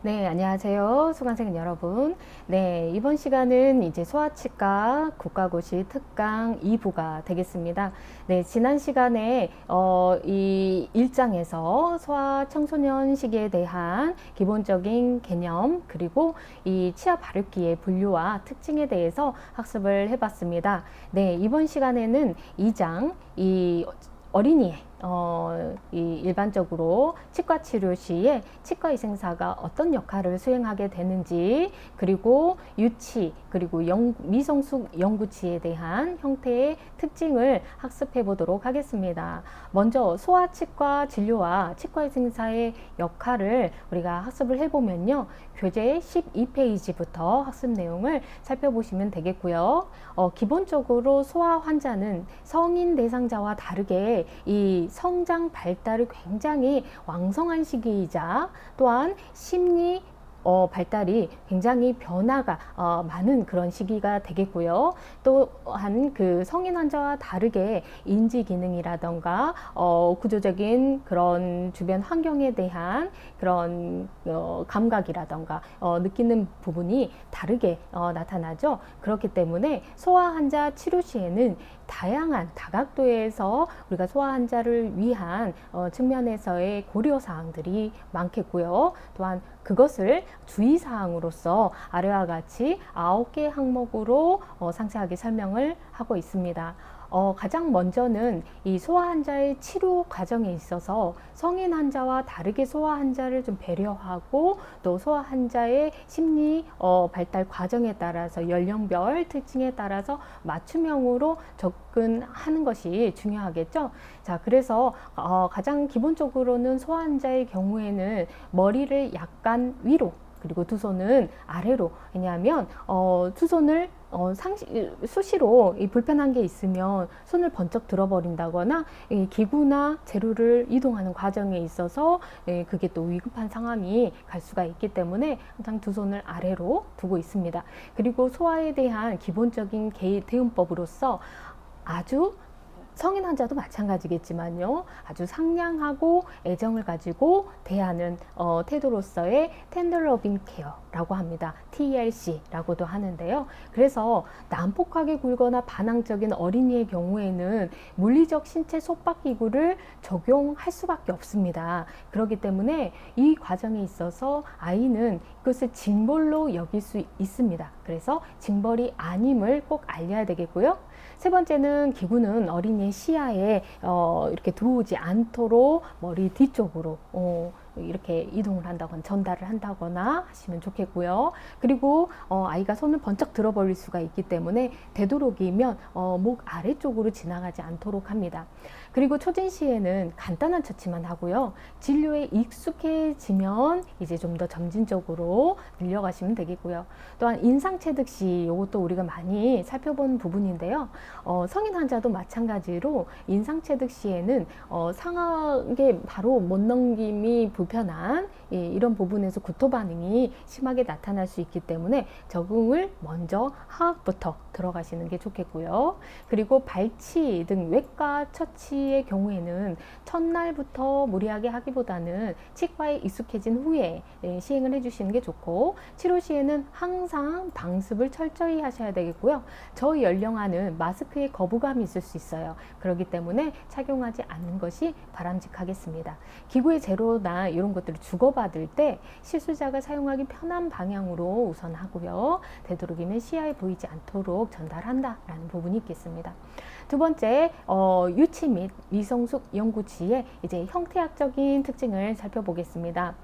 네, 안녕하세요. 수강생 여러분. 네, 이번 시간은 이제 소아치과 국가고시 특강 2부가 되겠습니다. 네, 지난 시간에 이 1장에서 소아 청소년 시기에 대한 기본적인 개념 그리고 이 치아 바르기의 분류와 특징에 대해서 학습을 해봤습니다. 네, 이번 시간에는 2장 이 어린이의 이 일반적으로 치과 치료 시에 치과의생사가 어떤 역할을 수행하게 되는지, 그리고 유치 그리고 미성숙 영구치에 대한 형태의 특징을 학습해 보도록 하겠습니다. 먼저 소아치과 진료와 치과의생사의 역할을 우리가 학습을 해보면요, 교재 12페이지부터 학습 내용을 살펴보시면 되겠고요. 기본적으로 소아 환자는 성인 대상자와 다르게 이 성장 발달이 굉장히 왕성한 시기이자 또한 심리 발달이 굉장히 변화가 많은 그런 시기가 되겠고요. 또한 그 성인 환자와 다르게 인지 기능이라던가 구조적인 그런 주변 환경에 대한 그런 감각이라던가 느끼는 부분이 다르게 나타나죠. 그렇기 때문에 소아 환자 치료 시에는 다양한 다각도에서 우리가 소아 환자를 위한 측면에서의 고려 사항들이 많겠고요. 또한 그것을 주의사항으로서 아래와 같이 9개 항목으로 상세하게 설명을 하고 있습니다. 가장 먼저는 이 소아 환자의 치료 과정에 있어서 성인 환자와 다르게 소아 환자를 좀 배려하고, 또 소아 환자의 심리 발달 과정에 따라서 연령별 특징에 따라서 맞춤형으로 접근하는 것이 중요하겠죠. 자, 그래서 가장 기본적으로는 소아 환자의 경우에는 머리를 약간 위로, 그리고 두 손은 아래로. 왜냐하면 두 손을 수시로 이 불편한 게 있으면 손을 번쩍 들어버린다거나 이 기구나 재료를 이동하는 과정에 있어서 그게 또 위급한 상황이 갈 수가 있기 때문에 항상 두 손을 아래로 두고 있습니다. 그리고 소아에 대한 기본적인 대응법으로서 아주 성인 환자도 마찬가지겠지만요, 아주 상냥하고 애정을 가지고 대하는 태도로서의 텐더 러빙 케어라고 합니다. TLC라고도 하는데요. 그래서 난폭하게 굴거나 반항적인 어린이의 경우에는 물리적 신체 속박 기구를 적용할 수밖에 없습니다. 그렇기 때문에 이 과정에 있어서 아이는 그것을 징벌로 여길 수 있습니다. 그래서 징벌이 아님을 꼭 알려야 되겠고요. 세 번째는 기구는 어린이의 시야에 이렇게 들어오지 않도록 머리 뒤쪽으로 이렇게 이동을 한다거나 전달을 한다거나 하시면 좋겠고요. 그리고 아이가 손을 번쩍 들어버릴 수가 있기 때문에 되도록이면 목 아래쪽으로 지나가지 않도록 합니다. 그리고 초진 시에는 간단한 처치만 하고요. 진료에 익숙해지면 이제 좀 더 점진적으로 늘려가시면 되겠고요. 또한 인상 체득 시, 이것도 우리가 많이 살펴본 부분인데요. 성인 환자도 마찬가지로 인상 체득 시에는 상하게 바로 못 넘김이 불편한 이런 부분에서 구토 반응이 심하게 나타날 수 있기 때문에 적응을 먼저 하악부터 들어가시는 게 좋겠고요. 그리고 발치 등 외과 처치의 경우에는 첫날부터 무리하게 하기보다는 치과에 익숙해진 후에 시행을 해주시는 게 좋고, 치료 시에는 항상 방습을 철저히 하셔야 되겠고요. 저연령화는 마스크에 거부감이 있을 수 있어요. 그렇기 때문에 착용하지 않는 것이 바람직하겠습니다. 기구의 재료나 이런 것들을 주고받을 때 실수자가 사용하기 편한 방향으로 우선 하고요. 되도록이면 시야에 보이지 않도록 전달한다라는 부분이 있겠습니다. 두 번째, 유치 및 미성숙 영구치의 이제 형태학적인 특징을 살펴보겠습니다.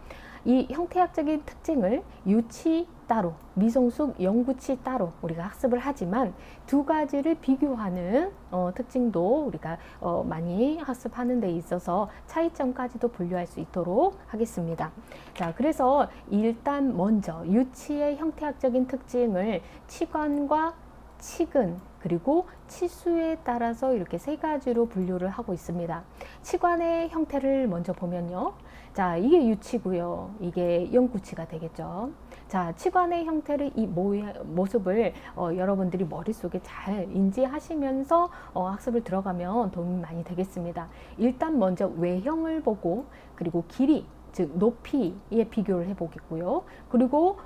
이 형태학적인 특징을 유치 따로, 미성숙 영구치 따로 우리가 학습을 하지만 두 가지를 비교하는 특징도 우리가 많이 학습하는 데 있어서 차이점까지도 분류할 수 있도록 하겠습니다. 자, 그래서 일단 먼저 유치의 형태학적인 특징을 치관과 치근 그리고 치수에 따라서 이렇게 세 가지로 분류를 하고 있습니다. 치관의 형태를 먼저 보면요. 자, 이게 유치고요. 이게 영구치가 되겠죠. 자, 치관의 형태를 이 모습을 여러분들이 머릿속에 잘 인지하시면서 학습을 들어가면 도움이 많이 되겠습니다. 일단 먼저 외형을 보고, 그리고 길이, 즉 높이에 비교를 해보겠고요. 그리고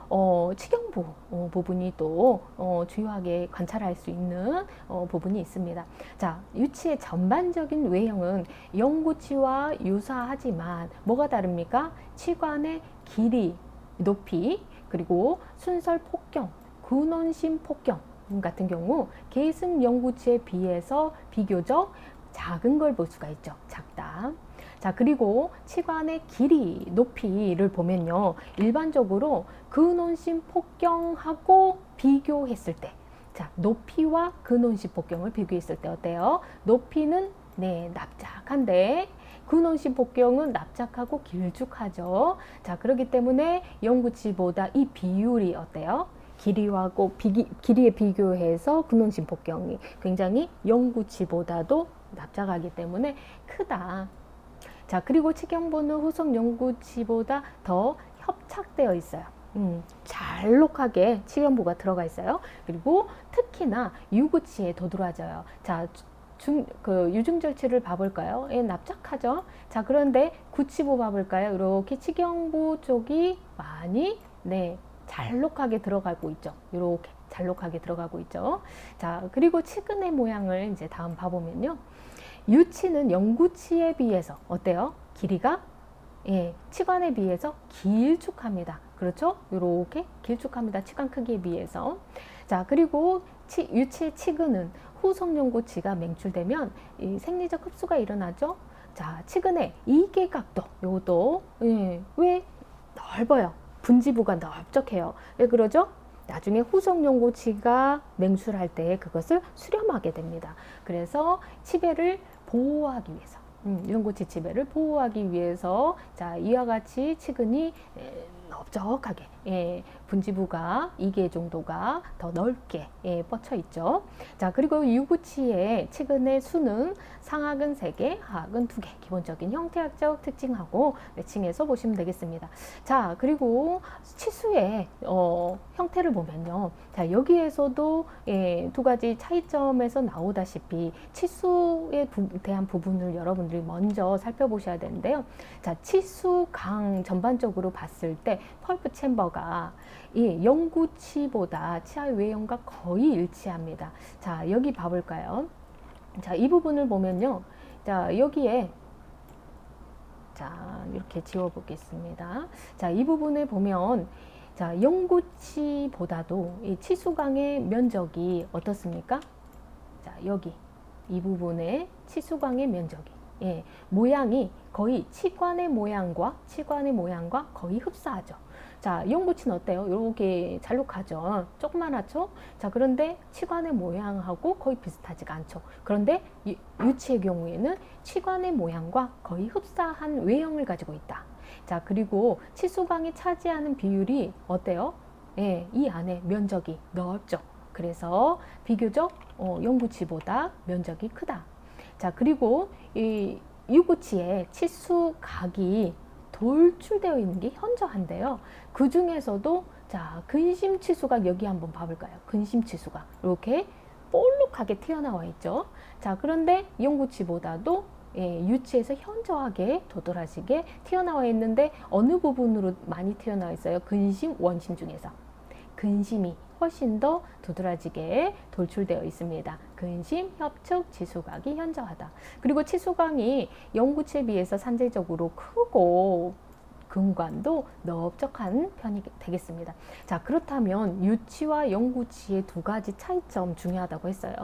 치경부 부분이 또 주요하게 관찰할 수 있는 부분이 있습니다. 자, 유치의 전반적인 외형은 영구치와 유사하지만 뭐가 다릅니까? 치관의 길이, 높이, 그리고 순설 폭경, 근원심 폭경 같은 경우 계승 영구치에 비해서 비교적 작은 걸 볼 수가 있죠. 작다. 자, 그리고 치관의 길이, 높이를 보면요. 일반적으로 근원심 폭경하고 비교했을 때, 자, 높이와 근원심 폭경을 비교했을 때 어때요? 높이는 네, 납작한데 근원심 폭경은 납작하고 길쭉하죠. 자, 그렇기 때문에 영구치보다 이 비율이 어때요? 길이하고 길이에 비교해서 근원심 폭경이 굉장히 영구치보다도 납작하기 때문에 크다. 자, 그리고 치경부는 후속 영구치보다 더 협착되어 있어요. 잘록하게 치경부가 들어가 있어요. 그리고 특히나 유구치에 도드라져요. 자, 유중절치를 봐볼까요? 예, 납작하죠. 자, 그런데 구치부 봐볼까요? 이렇게 치경부 쪽이 많이 네, 잘록하게 들어가고 있죠. 이렇게 잘록하게 들어가고 있죠. 자, 그리고 치근의 모양을 이제 다음 봐보면요. 유치는 영구치에 비해서 어때요? 길이가 예, 치관에 비해서 길쭉합니다. 그렇죠? 이렇게 길쭉합니다. 치관 크기에 비해서. 자, 그리고 유치의 치근은 후속 영구치가 맹출되면 이 생리적 흡수가 일어나죠. 자, 치근의 이개각도 요것도 예, 왜 넓어요? 분지부가 넓적해요. 왜 그러죠? 나중에 후속 영구치가 맹출할 때 그것을 수렴하게 됩니다. 그래서 치배를 보호하기 위해서 영구치 치배를 보호하기 위해서 자, 이와 같이 치근이 넓적하게 분지부가 2개 정도가 더 넓게 뻗쳐 있죠. 자, 그리고 유구치의 치근의 수는 상하근 3개, 하하근 2개 기본적인 형태학적 특징하고 매칭해서 보시면 되겠습니다. 자, 그리고 치수의 형태를 보면요. 자, 여기에서도 두 가지 차이점에서 나오다시피 치수에 대한 부분을 여러분들이 먼저 살펴보셔야 되는데요. 자, 치수강 전반적으로 봤을 때 펄프 챔버가 이 영구치보다 치아 외형과 거의 일치합니다. 자, 여기 봐볼까요? 자, 이 부분을 보면요. 자, 여기에 자, 이렇게 지워보겠습니다. 자, 이 부분을 보면 자, 영구치보다도 이 치수강의 면적이 어떻습니까? 자, 여기 이 부분의 치수강의 면적이 모양이 거의 치관의 모양과 거의 흡사하죠. 자, 영구치는 어때요? 이렇게 잘록하죠. 조그만하죠? 자, 그런데 치관의 모양하고 거의 비슷하지가 않죠. 그런데 유치의 경우에는 치관의 모양과 거의 흡사한 외형을 가지고 있다. 자, 그리고 치수광이 차지하는 비율이 어때요? 이 안에 면적이 넓죠. 그래서 비교적 영구치보다 면적이 크다. 자, 그리고 이 유구치의 치수각이 돌출되어 있는 게 현저한데요. 그 중에서도 자, 근심 치수각 여기 한번 봐볼까요? 근심 치수각 이렇게 볼록하게 튀어나와 있죠. 자, 그런데 영구치보다도 유치에서 현저하게 도드라지게 튀어나와 있는데 어느 부분으로 많이 튀어나와 있어요? 근심, 원심 중에서 근심이 훨씬 더 도드라지게 돌출되어 있습니다. 근심, 협축, 치수각이 현저하다. 그리고 치수각이 영구치에 비해서 산재적으로 크고 근관도 넓적한 편이 되겠습니다. 자, 그렇다면 유치와 영구치의 두 가지 차이점 중요하다고 했어요.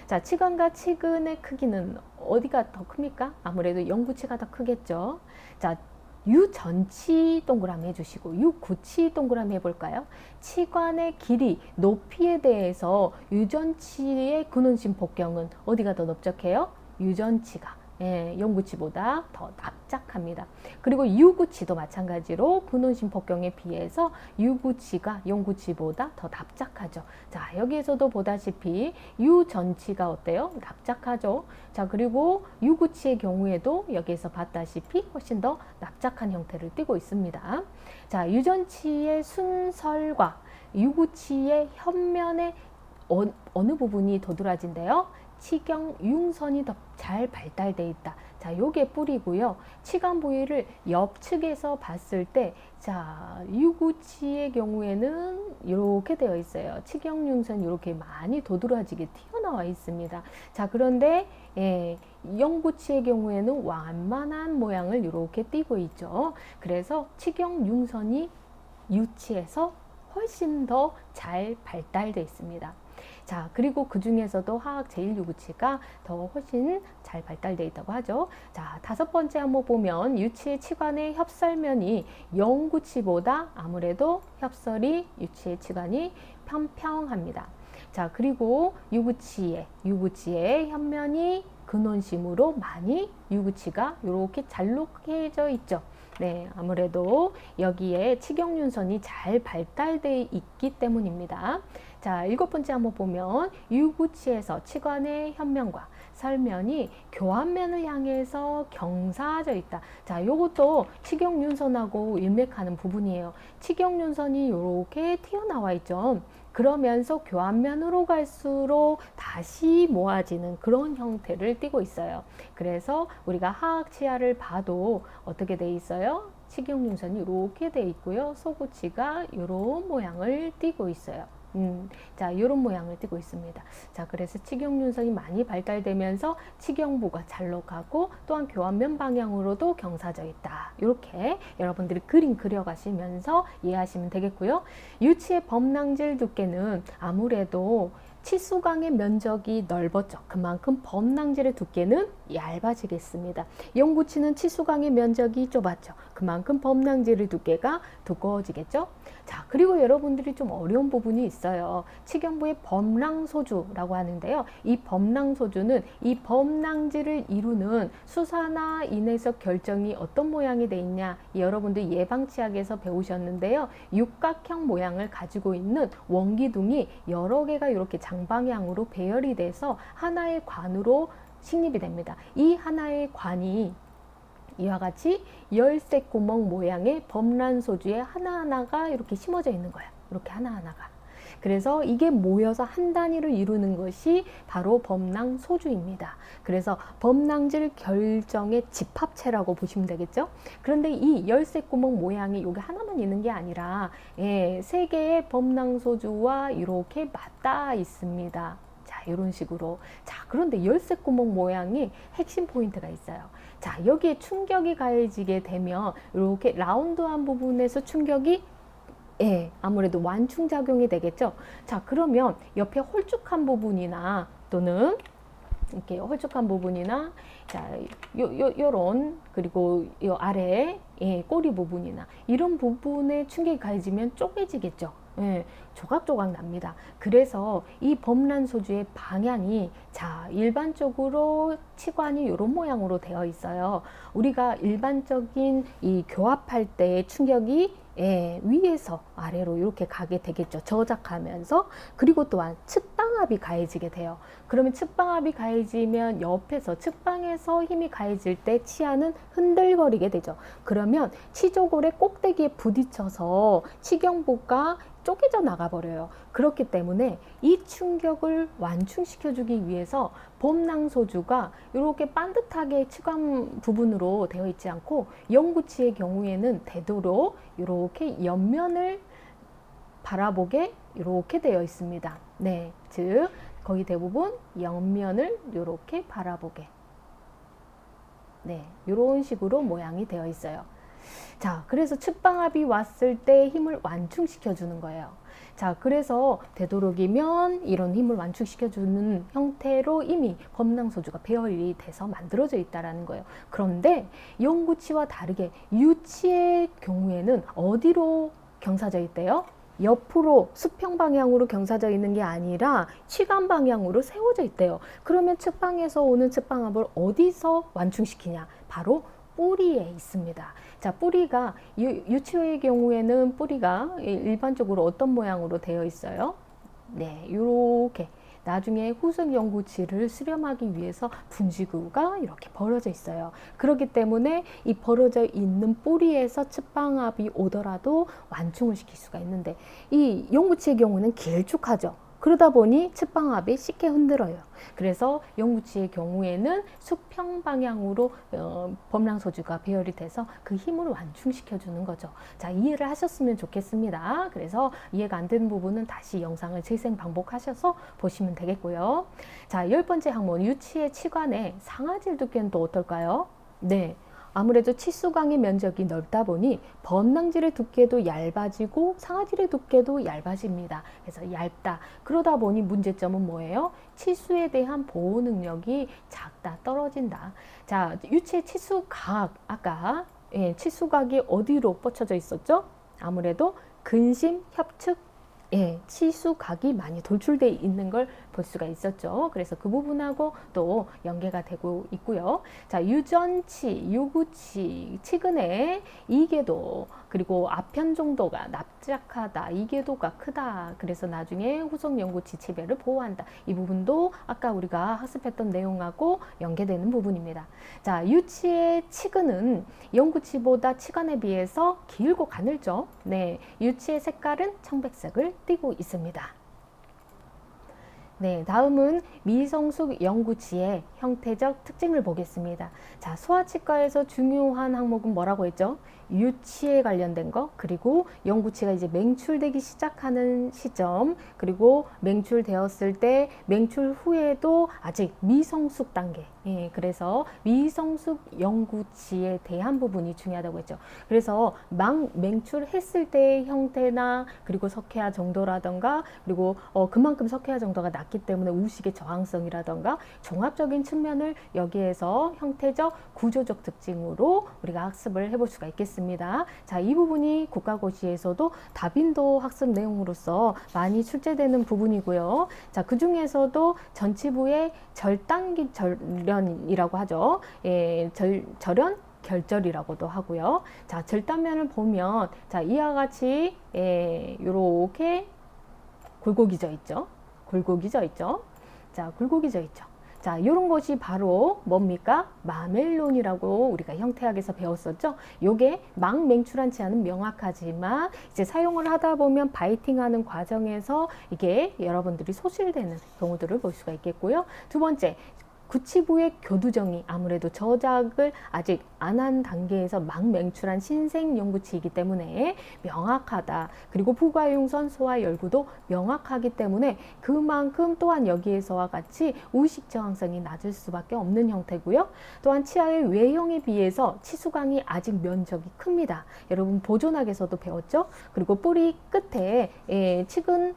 자, 치관과 치근의 크기는 어디가 더 큽니까? 아무래도 영구치가 더 크겠죠. 자, 유전치 동그라미 해주시고 유구치 동그라미 해볼까요? 치관의 길이, 높이에 대해서 유전치의 근원심 폭경은 어디가 더 넓적해요? 유전치가 영구치보다 더 납작합니다. 그리고 유구치도 마찬가지로 근원심 폭경에 비해서 유구치가 영구치보다 더 납작하죠. 자, 여기에서도 보다시피 유전치가 어때요? 납작하죠. 자, 그리고 유구치의 경우에도 여기에서 봤다시피 훨씬 더 납작한 형태를 띠고 있습니다. 자, 유전치의 순설과 유구치의 현면의 어느 부분이 도드라진대요? 치경 융선이 더 잘 발달되어 있다. 자, 자, 요게 뿌리고요. 치관 부위를 옆측에서 봤을 때, 자, 유구치의 경우에는 이렇게 되어 있어요. 치경윤선이 이렇게 많이 도드라지게 튀어나와 있습니다. 자, 그런데 영구치의 경우에는 완만한 모양을 이렇게 띠고 있죠. 그래서 치경윤선이 유치에서 훨씬 더 잘 발달되어 있습니다. 자, 그리고 그 중에서도 화학 제1유구치가 더 훨씬 잘 발달되어 있다고 하죠. 자, 다섯 번째 한번 보면 유치의 치관의 협설면이 영구치보다 아무래도 협설이 유치의 치관이 평평합니다. 자, 그리고 유구치의 협면이 근원심으로 많이 유구치가 이렇게 잘록해져 있죠. 네, 아무래도 여기에 치경윤선이 잘 발달되어 있기 때문입니다. 자, 일곱 번째 한번 보면 유구치에서 치관의 협면과 설면이 교환면을 향해서 경사져 있다. 자, 요것도 치경윤선하고 일맥하는 부분이에요. 치경윤선이 이렇게 튀어나와 있죠. 그러면서 교환면으로 갈수록 다시 모아지는 그런 형태를 띠고 있어요. 그래서 우리가 하악 치아를 봐도 어떻게 돼 있어요? 치경윤선이 이렇게 돼 있고요. 소구치가 이런 모양을 띠고 있어요. 자, 이런 모양을 띠고 있습니다. 자, 그래서 치경윤선이 많이 발달되면서 치경부가 잘록하고 또한 교환면 방향으로도 경사져 있다. 이렇게 여러분들이 그림 그려가시면서 이해하시면 되겠고요. 유치의 범낭질 두께는 아무래도 치수광의 면적이 넓어져 그만큼 범낭질의 두께는 얇아지겠습니다. 영구치는 치수광의 면적이 좁았죠. 그만큼 범낭질의 두께가 두꺼워지겠죠. 자, 그리고 여러분들이 좀 어려운 부분이 있어요. 치경부의 범낭소주라고 하는데요. 이 범낭소주는 이 범낭질을 이루는 수사나 인해서 결정이 어떤 모양이 돼 있냐, 여러분들 예방치약에서 배우셨는데요. 육각형 모양을 가지고 있는 원기둥이 여러 개가 이렇게 장방향으로 배열이 돼서 하나의 관으로 식립이 됩니다. 이 하나의 관이 이와 같이 열쇠구멍 모양의 범란소주에 하나하나가 이렇게 심어져 있는 거예요. 이렇게 하나하나가. 그래서 이게 모여서 한 단위를 이루는 것이 바로 범낭소주입니다. 그래서 범낭질 결정의 집합체라고 보시면 되겠죠. 그런데 이 열쇠구멍 모양이 여기 하나만 있는 게 아니라 세 개의 범낭소주와 이렇게 맞닿아 있습니다. 자, 이런 식으로. 자, 그런데 열쇠구멍 모양이 핵심 포인트가 있어요. 자, 여기에 충격이 가해지게 되면 이렇게 라운드한 부분에서 충격이 아무래도 완충작용이 되겠죠. 자, 그러면 옆에 홀쭉한 부분이나 또는 이렇게 홀쭉한 부분이나 자, 요런 그리고 요 아래 꼬리 부분이나 이런 부분에 충격이 가해지면 쪼개지겠죠. 조각조각 납니다. 그래서 이 범란소주의 방향이 자, 일반적으로 치관이 이런 모양으로 되어 있어요. 우리가 일반적인 이 교합할 때의 충격이 위에서 아래로 이렇게 가게 되겠죠. 저작하면서. 그리고 또한 측방압이 가해지게 돼요. 그러면 측방압이 가해지면 옆에서 측방에서 힘이 가해질 때 치아는 흔들거리게 되죠. 그러면 치조골의 꼭대기에 부딪혀서 치경부가 쪼개져 나가버려요. 그렇기 때문에 이 충격을 완충시켜주기 위해서 범낭소주가 이렇게 반듯하게 치관 부분으로 되어 있지 않고 영구치의 경우에는 되도록 이렇게 옆면을 바라보게 이렇게 되어 있습니다. 네, 즉 거의 대부분 옆면을 이렇게 바라보게 이런 식으로 모양이 되어 있어요. 자, 그래서 측방압이 왔을 때 힘을 완충시켜주는 거예요. 자, 그래서 되도록이면 이런 힘을 완충시켜주는 형태로 이미 범낭소주가 배열이 돼서 만들어져 있다는 거예요. 그런데 영구치와 다르게 유치의 경우에는 어디로 경사져 있대요? 옆으로 수평 방향으로 경사져 있는 게 아니라 치관 방향으로 세워져 있대요. 그러면 측방에서 오는 측방압을 어디서 완충시키냐? 바로 뿌리에 있습니다. 자, 뿌리가 유치의 경우에는 뿌리가 일반적으로 어떤 모양으로 되어 있어요? 네, 이렇게 나중에 후속 영구치를 수렴하기 위해서 분지구가 이렇게 벌어져 있어요. 그렇기 때문에 이 벌어져 있는 뿌리에서 측방압이 오더라도 완충을 시킬 수가 있는데 이 영구치의 경우는 길쭉하죠. 그러다 보니 측방압이 쉽게 흔들어요. 그래서 영구치의 경우에는 수평 방향으로 범랑소주가 배열이 돼서 그 힘을 완충시켜 주는 거죠. 자, 이해를 하셨으면 좋겠습니다. 그래서 이해가 안 되는 부분은 다시 영상을 재생 반복하셔서 보시면 되겠고요. 자, 10번째 항목, 유치의 치관의 상아질 두께는 또 어떨까요? 네. 아무래도 치수광의 면적이 넓다 보니 범낭질의 두께도 얇아지고 상아질의 두께도 얇아집니다. 그래서 얇다. 그러다 보니 문제점은 뭐예요? 치수에 대한 보호 능력이 작다, 떨어진다. 자, 유치의 치수각, 아까 치수각이 어디로 뻗쳐져 있었죠? 아무래도 근심, 협측, 치수각이 많이 돌출되어 있는 걸 볼 수가 있었죠. 그래서 그 부분하고 또 연계가 되고 있고요. 자, 유전치, 유구치, 치근의 이계도, 그리고 아편 정도가 납작하다, 이계도가 크다. 그래서 나중에 후속 영구치 치배를 보호한다. 이 부분도 아까 우리가 학습했던 내용하고 연계되는 부분입니다. 자, 유치의 치근은 영구치보다 치관에 비해서 길고 가늘죠. 네, 유치의 색깔은 청백색을 띠고 있습니다. 네, 다음은 미성숙 영구치의 형태적 특징을 보겠습니다. 자, 소아치과에서 중요한 항목은 뭐라고 했죠? 유치에 관련된 거, 그리고 영구치가 이제 맹출되기 시작하는 시점, 그리고 맹출되었을 때 맹출 후에도 아직 미성숙 단계. 그래서 미성숙 영구치에 대한 부분이 중요하다고 했죠. 그래서 막 맹출했을 때의 형태나 그리고 석회화 정도라던가, 그리고 그만큼 석회화 정도가 낮기 때문에 우식의 저항성이라던가 종합적인 측면을 여기에서 형태적 구조적 특징으로 우리가 학습을 해볼 수가 있겠습니다. 자, 이 부분이 국가고시에서도 다빈도 학습 내용으로서 많이 출제되는 부분이고요. 자, 그 중에서도 전치부의 절단기 절련이라고 하죠. 절연 결절이라고도 하고요. 자, 절단면을 보면 자, 이와 같이 이렇게 굴곡이 져 있죠. 굴곡이 져 있죠. 자, 굴곡이 져 있죠. 자, 이런 것이 바로 뭡니까? 마멜론이라고 우리가 형태학에서 배웠었죠. 요게 막 맹출한지 않은 명확하지만 이제 사용을 하다 보면 바이팅하는 과정에서 이게 여러분들이 소실되는 경우들을 볼 수가 있겠고요. 두 번째, 구치부의 교두정이 아무래도 저작을 아직 안 한 단계에서 막 맹출한 신생 영구치이기 때문에 명확하다. 그리고 부가용선 소화 열구도 명확하기 때문에 그만큼 또한 여기에서와 같이 우식 저항성이 낮을 수밖에 없는 형태고요. 또한 치아의 외형에 비해서 치수광이 아직 면적이 큽니다. 여러분 보존학에서도 배웠죠. 그리고 뿌리 끝에 치근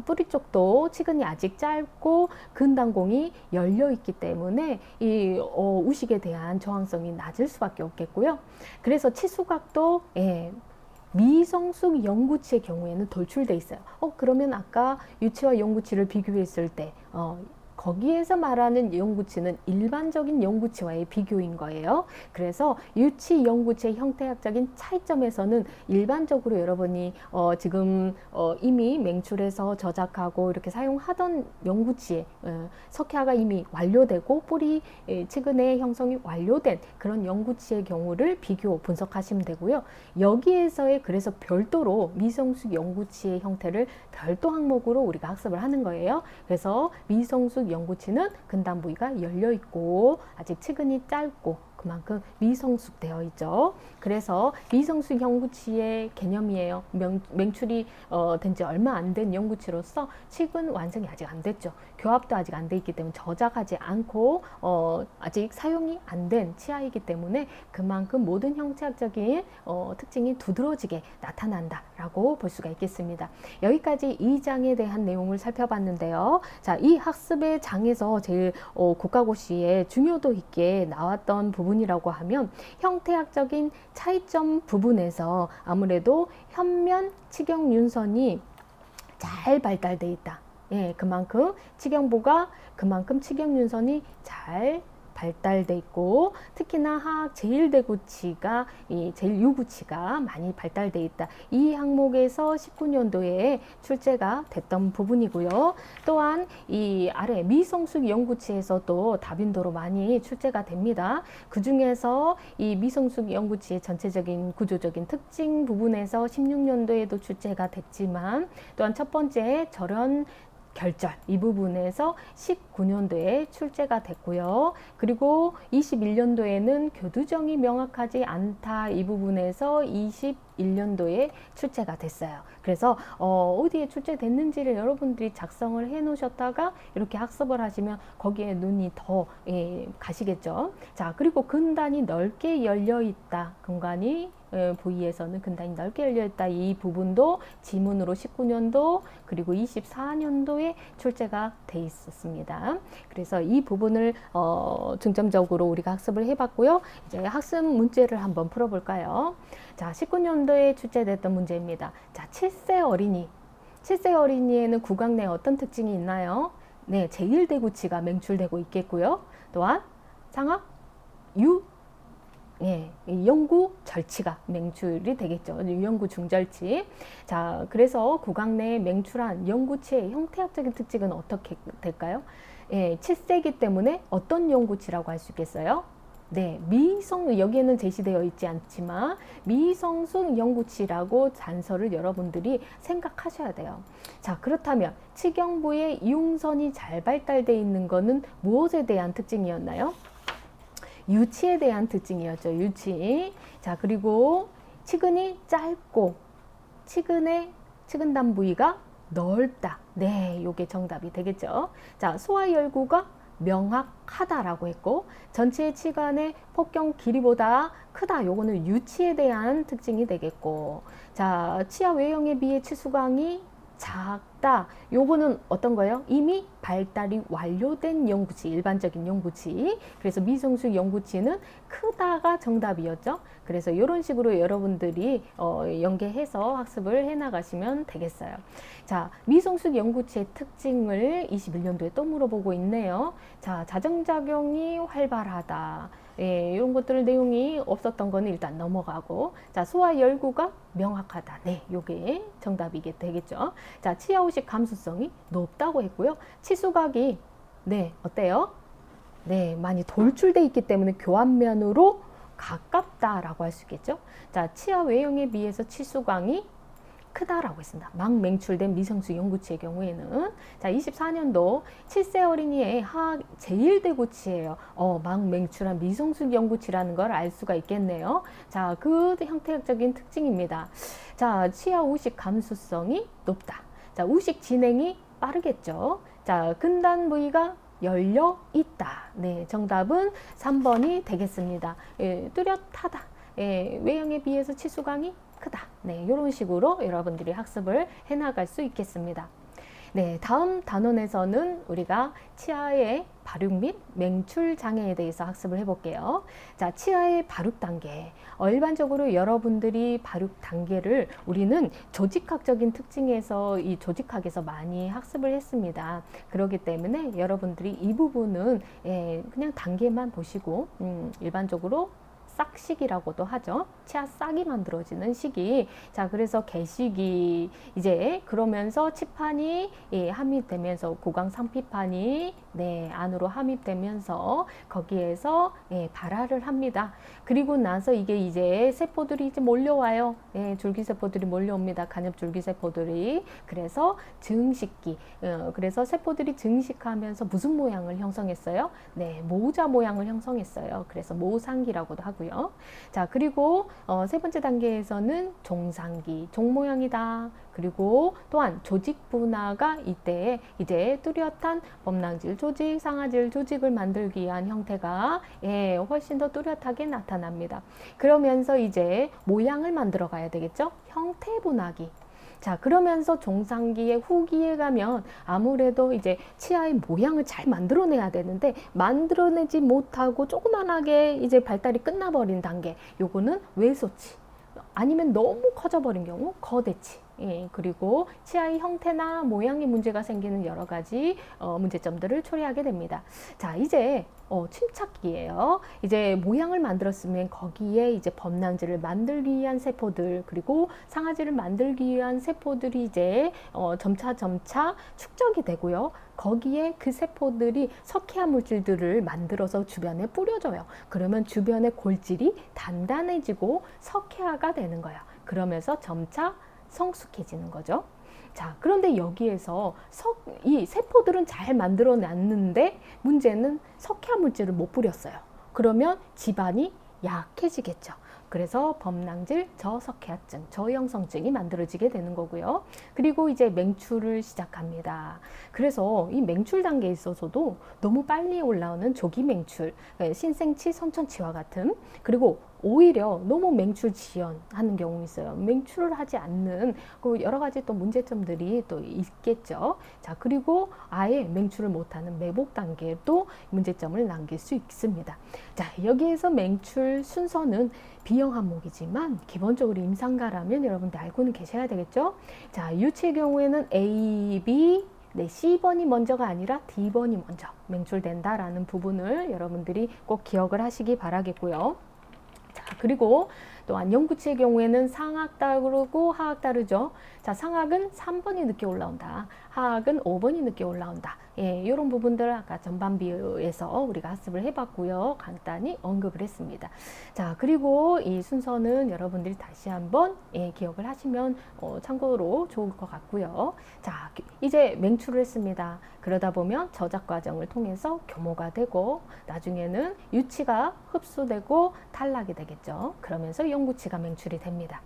뿌리 쪽도 치근이 아직 짧고 근단공이 열려 있기 때문에 이 우식에 대한 저항성이 낮을 수밖에 없겠고요. 그래서 치수각도 미성숙 영구치의 경우에는 돌출돼 있어요. 그러면 아까 유치와 영구치를 비교했을 때 거기에서 말하는 영구치는 일반적인 영구치와의 비교인 거예요. 그래서 유치 영구치의 형태학적인 차이점에서는 일반적으로 여러분이 지금 이미 맹출해서 저작하고 이렇게 사용하던 영구치의 석회화가 이미 완료되고 뿌리 치근의 형성이 완료된 그런 영구치의 경우를 비교 분석하시면 되고요. 여기에서의 그래서 별도로 미성숙 영구치의 형태를 별도 항목으로 우리가 학습을 하는 거예요. 그래서 미성숙 영구치는 근단 부위가 열려 있고 아직 치근이 짧고 그만큼 미성숙되어 있죠. 그래서 미성숙 영구치의 개념이에요. 맹출이 된 지 얼마 안 된 영구치로서 치근 완성이 아직 안 됐죠. 교합도 아직 안 돼 있기 때문에 저작하지 않고 아직 사용이 안 된 치아이기 때문에 그만큼 모든 형체학적인 특징이 두드러지게 나타난다라고 볼 수가 있겠습니다. 여기까지 이 장에 대한 내용을 살펴봤는데요. 자, 이 학습의 장에서 제일 국가고시에 중요도 있게 나왔던 부분이라고 하면 형태학적인 차이점 부분에서 아무래도 현면 치경윤선이 잘 발달돼 있다. 그만큼 치경보가 그만큼 치경윤선이 잘 발달돼 있고 특히나 하악 제1대구치가 제1유구치가 많이 발달돼 있다. 이 항목에서 19년도에 출제가 됐던 부분이고요. 또한 이 아래 미성숙 영구치에서도 다빈도로 많이 출제가 됩니다. 그 중에서 이 미성숙 영구치의 전체적인 구조적인 특징 부분에서 16년도에도 출제가 됐지만 또한 첫 번째 절연 결절 이 부분에서 19년도에 출제가 됐고요. 그리고 21년도에는 교두정이 명확하지 않다 이 부분에서 21년도에 출제가 됐어요. 그래서 어디에 출제됐는지를 여러분들이 작성을 해 놓으셨다가 이렇게 학습을 하시면 거기에 눈이 더 가시겠죠. 자, 그리고 근단이 넓게 열려 있다. 근간이 부위에서는 근단이 넓게 열려 있다. 이 부분도 지문으로 19년도 그리고 24년도에 출제가 돼 있었습니다. 그래서 이 부분을 중점적으로 우리가 학습을 해봤고요. 이제 학습 문제를 한번 풀어볼까요? 자, 19년도에 출제됐던 문제입니다. 자, 7세 어린이. 7세 어린이에는 구강 내에 어떤 특징이 있나요? 네, 제1대구치가 맹출되고 있겠고요. 또한 상악, 유, 예, 영구 절치가 맹출이 되겠죠. 영구 중절치. 자, 그래서 구강 내에 맹출한 영구치의 형태학적인 특징은 어떻게 될까요? 예, 7세기 때문에 어떤 영구치라고 할 수 있겠어요? 네, 여기에는 제시되어 있지 않지만 미성숙 영구치라고 단서를 여러분들이 생각하셔야 돼요. 자, 그렇다면 치경부의 이용선이 잘 발달되어 있는 것은 무엇에 대한 특징이었나요? 유치에 대한 특징이었죠. 유치. 자, 그리고 치근이 짧고 치근단 부위가 넓다. 네, 요게 정답이 되겠죠. 자, 소화열구가 명확하다라고 했고 전체 치관의 폭경 길이보다 크다. 요거는 유치에 대한 특징이 되겠고 자, 치아 외형에 비해 치수광이 작다. 요거는 어떤 거예요? 이미 발달이 완료된 영구치, 일반적인 영구치. 그래서 미성숙 영구치는 크다가 정답이었죠. 그래서 이런 식으로 여러분들이 연계해서 학습을 해나가시면 되겠어요. 자, 미성숙 영구치의 특징을 21년도에 또 물어보고 있네요. 자, 자정작용이 활발하다. 예, 이런 것들 내용이 없었던 거는 일단 넘어가고 자, 소화열구가 명확하다. 네, 요게 정답이게 되겠죠. 자, 치아후식 감수성이 높다고 했고요. 치수각이 네, 어때요? 네, 많이 돌출돼 있기 때문에 교환면으로 가깝다라고 할 수 있겠죠. 자, 치아 외형에 비해서 치수광이 크다라고 했습니다. 막 맹출된 미성숙 영구치의 경우에는 자, 24년도 7세 어린이의 하악 제1대구치예요. 막 맹출한 미성숙 영구치라는 걸 알 수가 있겠네요. 자, 그 형태적인 특징입니다. 자, 치아 우식 감수성이 높다. 자, 우식 진행이 빠르겠죠. 자, 근단 부위가 열려 있다. 네, 정답은 3번이 되겠습니다. 예, 뚜렷하다. 예, 외형에 비해서 치수광이 크다. 네, 이런 식으로 여러분들이 학습을 해나갈 수 있겠습니다. 네, 다음 단원에서는 우리가 치아의 발육 및 맹출 장애에 대해서 학습을 해볼게요. 자, 치아의 발육 단계. 일반적으로 여러분들이 발육 단계를 우리는 조직학적인 특징에서 이 조직학에서 많이 학습을 했습니다. 그렇기 때문에 여러분들이 이 부분은 그냥 단계만 보시고 일반적으로 싹시기라고도 하죠. 치아 싹이 만들어지는 시기. 자, 그래서 개시기 이제 그러면서 치판이 함입되면서 구강 상피판이 안으로 함입되면서 거기에서 발화를 합니다. 그리고 나서 이게 이제 세포들이 이제 몰려와요. 줄기세포들이 몰려옵니다. 간엽 줄기세포들이. 그래서 증식기. 그래서 세포들이 증식하면서 무슨 모양을 형성했어요? 모자 모양을 형성했어요. 그래서 모상기라고도 하고요. 자, 그리고 세 번째 단계에서는 종상기, 종 모양이다. 그리고 또한 조직 분화가 이때 이제 뚜렷한 범랑질 조직, 상아질 조직을 만들기 위한 형태가 훨씬 더 뚜렷하게 나타납니다. 그러면서 이제 모양을 만들어 가야 되겠죠? 형태 분화기. 자, 그러면서 종상기의 후기에 가면 아무래도 이제 치아의 모양을 잘 만들어내야 되는데 만들어내지 못하고 조그만하게 이제 발달이 끝나버린 단계. 요거는 외소치. 아니면 너무 커져버린 경우 거대치. 그리고 치아의 형태나 모양의 문제가 생기는 여러 가지 문제점들을 초래하게 됩니다. 자, 이제 침착기예요. 이제 모양을 만들었으면 거기에 이제 범낭지를 만들기 위한 세포들, 그리고 상아지를 만들기 위한 세포들이 이제 점차 축적이 되고요. 거기에 그 세포들이 석회화 물질들을 만들어서 주변에 뿌려줘요. 그러면 주변의 골질이 단단해지고 석회화가 되는 거예요. 그러면서 점차 성숙해지는 거죠. 자, 그런데 여기에서 이 세포들은 잘 만들어 놨는데 문제는 석회화 물질을 못 뿌렸어요. 그러면 집안이 약해지겠죠. 그래서 범낭질 저석회화증, 저형성증이 만들어지게 되는 거고요. 그리고 이제 맹출을 시작합니다. 그래서 이 맹출 단계에 있어서도 너무 빨리 올라오는 조기 맹출, 신생치, 선천치와 같은, 그리고 오히려 너무 맹출 지연하는 경우 있어요. 맹출을 하지 않는 그 여러 가지 또 문제점들이 또 있겠죠. 자, 그리고 아예 맹출을 못하는 매복 단계도 문제점을 남길 수 있습니다. 자, 여기에서 맹출 순서는 B형 항목이지만 기본적으로 임상가라면 여러분들 알고는 계셔야 되겠죠. 자, 유치의 경우에는 A, B, C번이 먼저가 아니라 D번이 먼저 맹출된다라는 부분을 여러분들이 꼭 기억을 하시기 바라겠고요. 자, 그리고 또한 영구치의 경우에는 상악 다르고 하악 다르죠. 자, 상악은 3번이 늦게 올라온다. 하악은 5번이 늦게 올라온다. 이런 부분들 아까 전반비에서 우리가 학습을 해봤고요. 간단히 언급을 했습니다. 자, 그리고 이 순서는 여러분들이 다시 한번 기억을 하시면 참고로 좋을 것 같고요. 자, 이제 맹출을 했습니다. 그러다 보면 저작 과정을 통해서 교모가 되고 나중에는 유치가 흡수되고 탈락이 되겠죠. 그러면서 영구치가 맹출이 됩니다.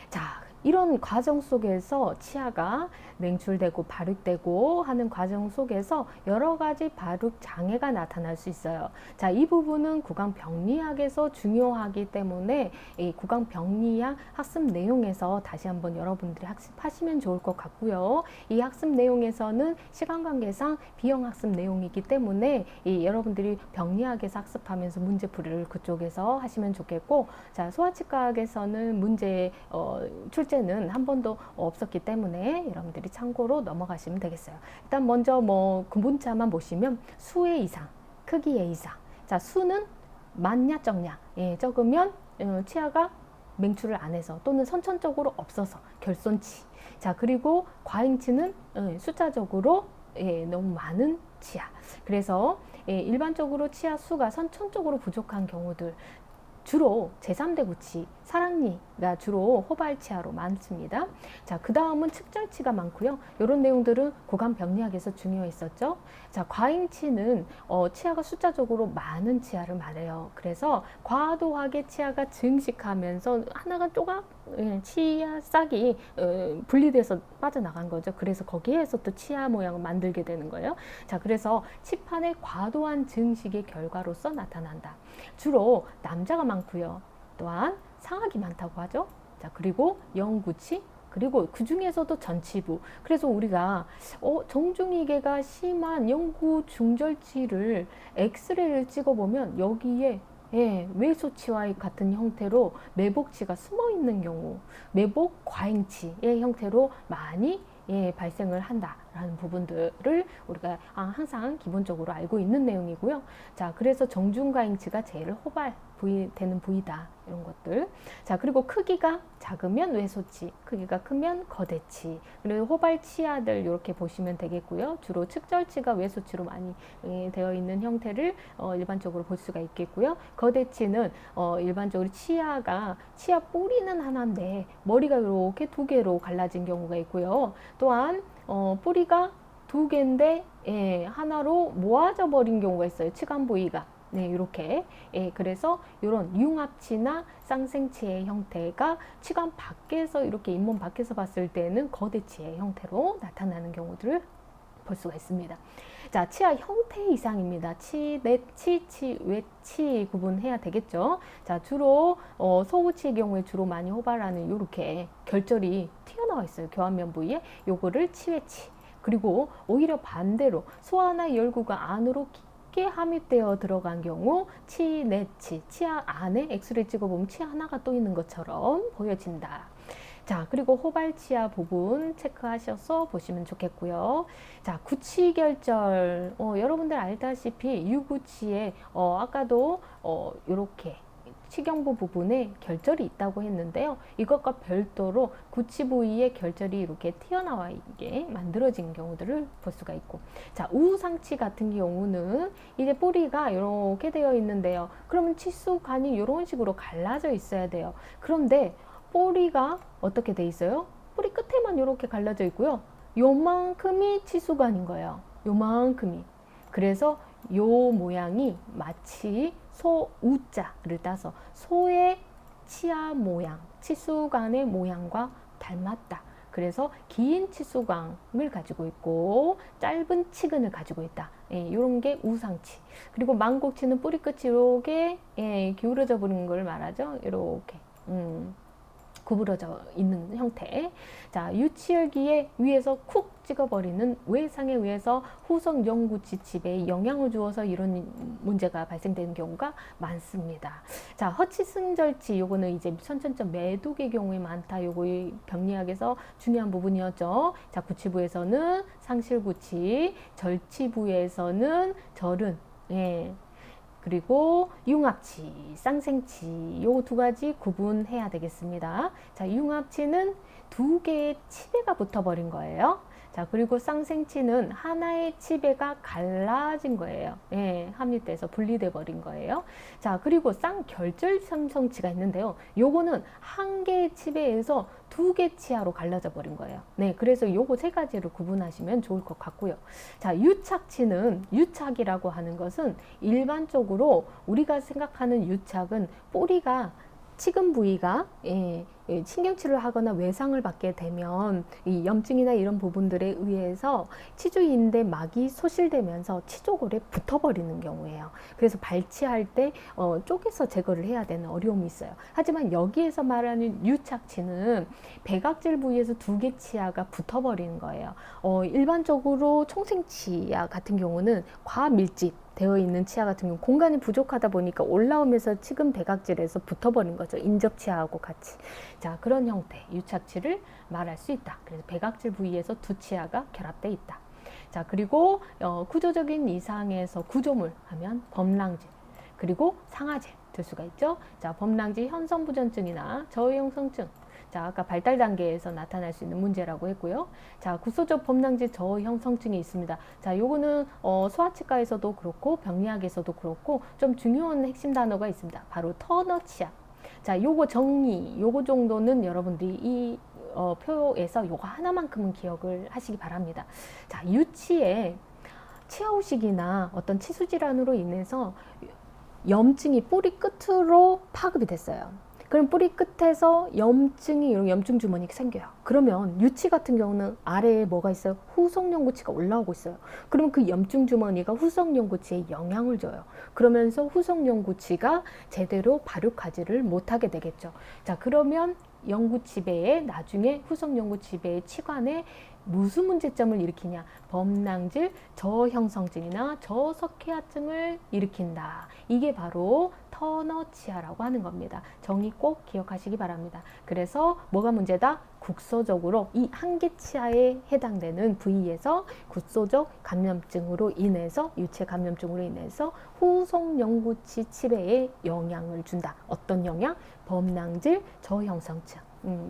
자, 이런 과정 속에서 치아가 맹출되고 발육되고 하는 과정 속에서 여러 가지 발육 장애가 나타날 수 있어요. 자, 이 부분은 구강병리학에서 중요하기 때문에 이 구강병리학 학습 내용에서 다시 한번 여러분들이 학습하시면 좋을 것 같고요. 이 학습 내용에서는 시간 관계상 B형 학습 내용이기 때문에 여러분들이 병리학에서 학습하면서 문제풀이를 그쪽에서 하시면 좋겠고, 자, 소아치과학에서는 문제 출제는 한 번도 없었기 때문에 여러분들이 참고로 넘어가시면 되겠어요. 일단 먼저 구문자만 보시면 수의 이상, 크기의 이상. 자, 수는 많냐 적냐. 적으면 치아가 맹출을 안 해서 또는 선천적으로 없어서 결손치. 자, 그리고 과잉치는 숫자적으로 너무 많은 치아. 그래서 일반적으로 치아 수가 선천적으로 부족한 경우들, 주로 제3대 구치, 사랑니가 주로 호발치아로 많습니다. 자, 그 다음은 측절치가 많고요. 이런 내용들은 구강병리학에서 중요했었죠. 자, 과잉치는 치아가 숫자적으로 많은 치아를 말해요. 그래서 과도하게 치아가 증식하면서 하나가 조각 치아 싹이 분리돼서 빠져나간 거죠. 그래서 거기에서 또 치아 모양을 만들게 되는 거예요. 자, 그래서 치판의 과도한 증식의 결과로서 나타난다. 주로 남자가 많고요. 또한 상악이 많다고 하죠. 자, 그리고 영구치, 그리고 그 중에서도 전치부. 그래서 우리가 정중이개가 심한 영구 중절치를 엑스레이를 찍어보면 여기에 외소치와 같은 형태로 매복치가 숨어 있는 경우, 매복 과잉치의 형태로 많이 발생을 한다라는 부분들을 우리가 항상 기본적으로 알고 있는 내용이고요. 자, 그래서 정중과잉치가 제일 되는 부위다. 이런 것들. 자, 그리고 크기가 작으면 외소치, 크기가 크면 거대치, 그리고 호발치아들 이렇게 보시면 되겠고요. 주로 측절치가 외소치로 많이 되어 있는 형태를 일반적으로 볼 수가 있겠고요. 거대치는 일반적으로 치아 뿌리는 하나인데 머리가 이렇게 두 개로 갈라진 경우가 있고요. 또한 뿌리가 두 개인데 하나로 모아져 버린 경우가 있어요. 치관 부위가. 이렇게. 그래서 이런 융합치나 쌍생치의 형태가 치관 밖에서 이렇게 잇몸 밖에서 봤을 때는 거대치의 형태로 나타나는 경우들을 볼 수가 있습니다. 자, 치아 형태 이상입니다. 치, 내치, 치, 외치 구분해야 되겠죠. 자, 주로 소우치의 경우에 주로 많이 호발하는 이렇게 결절이 튀어나와 있어요. 교환면 부위에. 요거를 치외치. 그리고 오히려 반대로 소화나 열구가 안으로 깊게 함입되어 들어간 경우 치, 내치, 치아 안에 엑스레이 찍어보면 치아 하나가 또 있는 것처럼 보여진다. 자, 그리고 호발치아 부분 체크하셔서 보시면 좋겠고요. 자, 구치결절. 여러분들 알다시피 유구치에 아까도 요렇게 치경부 부분에 결절이 있다고 했는데요. 이것과 별도로 구치 부위에 결절이 이렇게 튀어나와 있게 만들어진 경우들을 볼 수가 있고, 자, 우상치 같은 경우는 이제 뿌리가 이렇게 되어 있는데요. 그러면 치수관이 이런 식으로 갈라져 있어야 돼요. 그런데 뿌리가 어떻게 돼 있어요? 뿌리 끝에만 이렇게 갈라져 있고요. 요만큼이 치수관인 거예요. 요만큼이. 그래서 요 모양이 마치 소우자를 따서 소의 치아 모양, 치수관의 모양과 닮았다. 그래서 긴 치수관을 가지고 있고 짧은 치근을 가지고 있다. 이런 게 우상치. 그리고 망곡치는 뿌리 끝이 이렇게 기울어져 버리는 걸 말하죠. 이렇게. 구부러져 있는 형태. 자, 유치열기에 위에서 쿡 찍어버리는 외상에 의해서 후속 영구치 칩에 영향을 주어서 이런 문제가 발생되는 경우가 많습니다. 자, 허치승절치, 요거는 이제 선천적 매독의 경우에 많다. 요거 병리학에서 중요한 부분이었죠. 자, 구치부에서는 상실구치, 절치부에서는 절은, 그리고 융합치, 쌍생치, 요 두 가지 구분해야 되겠습니다. 자, 융합치는 두 개의 치배가 붙어버린 거예요. 자, 그리고 쌍생치는 하나의 치배가 갈라진 거예요. 함유돼서 분리돼 버린 거예요. 자, 그리고 쌍결절sam성치가 있는데요. 요거는 한 개의 치배에서 두 개 치아로 갈라져 버린 거예요. 네, 그래서 요거 세 가지를 구분하시면 좋을 것 같고요. 자, 유착치는, 유착이라고 하는 것은 일반적으로 우리가 생각하는 유착은 뿌리가 치근 부위가 신경치료를 하거나 외상을 받게 되면 이 염증이나 이런 부분들에 의해서 치주인대 막이 소실되면서 치조골에 붙어버리는 경우예요. 그래서 발치할 때 쪼개서 제거를 해야 되는 어려움이 있어요. 하지만 여기에서 말하는 유착치는 백악질 부위에서 두 개 치아가 붙어버리는 거예요. 일반적으로 총생치아 같은 경우는 과밀집 되어 있는 치아 같은 경우 공간이 부족하다 보니까 올라오면서 치근 백악질에서 붙어버린 거죠. 인접치아하고 같이. 자, 그런 형태 유착치를 말할 수 있다. 그래서 백악질 부위에서 두 치아가 결합돼 있다. 자, 그리고 구조적인 이상에서 구조물 하면 범랑질, 그리고 상아질 들 수가 있죠. 자, 범랑질 현성부전증이나 저해형성증. 자, 아까 발달 단계에서 나타날 수 있는 문제라고 했고요. 자, 구소적 범랑질 저형성증이 있습니다. 자, 요거는 소아치과에서도 그렇고 병리학에서도 그렇고 좀 중요한 핵심 단어가 있습니다. 바로 터너치아. 자, 요거 정리, 요거 정도는 여러분들이 이 표에서 요거 하나만큼은 기억을 하시기 바랍니다. 자, 유치에 치아후식이나 어떤 치수 질환으로 인해서 염증이 뿌리 끝으로 파급이 됐어요. 그럼 뿌리 끝에서 염증이, 이런 염증 주머니가 생겨요. 그러면 유치 같은 경우는 아래에 뭐가 있어요? 후속연구치가 올라오고 있어요. 그러면 그 염증 주머니가 후속연구치에 영향을 줘요. 그러면서 후속연구치가 제대로 발육하지를 못하게 되겠죠. 자, 그러면 연구치배에 나중에 후속연구치배의 치관에 무슨 문제점을 일으키냐? 범랑질, 저형성증이나 저석회화증을 일으킨다. 이게 바로 터너치아라고 하는 겁니다. 정의 꼭 기억하시기 바랍니다. 그래서 뭐가 문제다? 국소적으로 이 한 개 치아에 해당되는 부위에서 국소적 감염증으로 인해서, 유체 감염증으로 인해서 후속연구치 치배에 영향을 준다. 어떤 영향? 범랑질, 저형성증.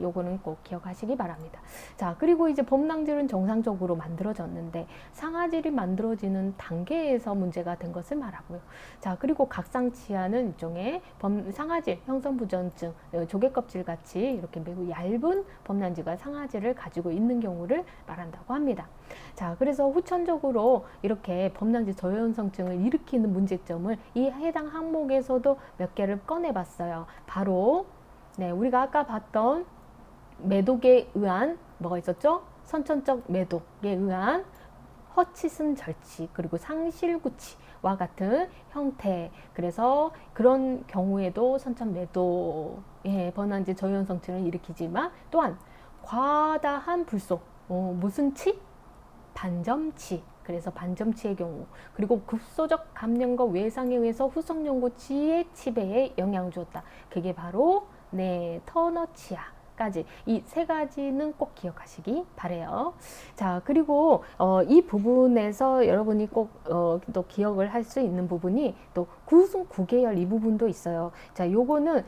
요거는 꼭 기억하시기 바랍니다. 자, 그리고 이제 범랑질은 정상적으로 만들어졌는데 상아질이 만들어지는 단계에서 문제가 된 것을 말하고요. 자, 그리고 각상치아는 일종의 상아질, 형성부전증, 조개껍질 같이 이렇게 매우 얇은 범랑질과 상아질을 가지고 있는 경우를 말한다고 합니다. 자, 그래서 후천적으로 이렇게 범랑질 저형성증을 일으키는 문제점을 이 해당 항목에서도 몇 개를 꺼내봤어요. 바로 우리가 아까 봤던 매독에 의한 뭐가 있었죠? 선천적 매독에 의한 허치슨 절치, 그리고 상실구치와 같은 형태. 그래서 그런 경우에도 선천 매독의 범랑질 저형성증을 일으키지만 또한 과다한 불소, 무슨 치? 반점치. 그래서 반점치의 경우, 그리고 급소적 감염과 외상에 의해서 후속연구치의 치배에 영향을 주었다. 그게 바로 터너치아가 가지, 이 세 가지는 꼭 기억하시기 바래요. 자, 그리고 이 부분에서 여러분이 꼭 또 기억을 할 수 있는 부분이 또 구순 구계열 이 부분도 있어요. 자, 요거는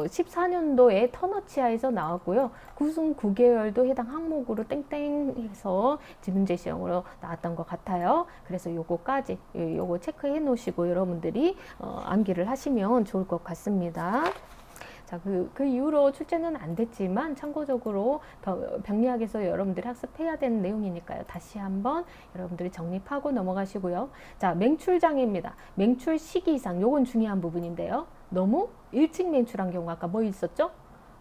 14년도에 터너치아에서 나왔고요. 구순 구계열도 해당 항목으로 땡땡해서 지문제 시험으로 나왔던 것 같아요. 그래서 요거까지 요거 체크해 놓으시고 여러분들이 암기를 하시면 좋을 것 같습니다. 자, 그 이후로 출제는 안 됐지만 참고적으로 병리학에서 여러분들이 학습해야 되는 내용이니까요. 다시 한번 여러분들이 정립하고 넘어가시고요. 자, 맹출장애입니다. 맹출 시기 이상, 요건 중요한 부분인데요. 너무 일찍 맹출한 경우 아까 뭐 있었죠?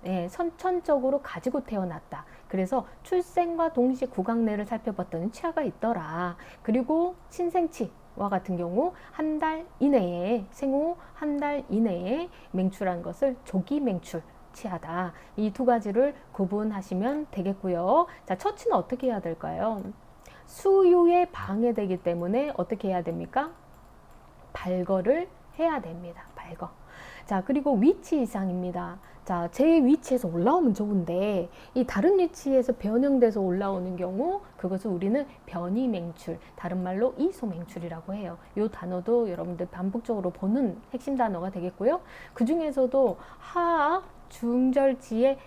네, 선천적으로 가지고 태어났다. 그래서 출생과 동시에 구강내를 살펴봤더니 치아가 있더라. 그리고 신생치와 같은 경우 한 달 이내에, 생후 한 달 이내에 맹출한 것을 조기 맹출 치아다. 이 두 가지를 구분하시면 되겠고요. 자, 처치는 어떻게 해야 될까요? 수유에 방해되기 때문에 어떻게 해야 됩니까? 발거를 해야 됩니다. 발거. 자, 그리고 위치 이상입니다. 자, 제 위치에서 올라오면 좋은데 이 다른 위치에서 변형돼서 올라오는 경우 그것을 우리는 변이맹출, 다른 말로 이소맹출이라고 해요. 이 단어도 여러분들 반복적으로 보는 핵심 단어가 되겠고요. 그 중에서도 하악, 중절치의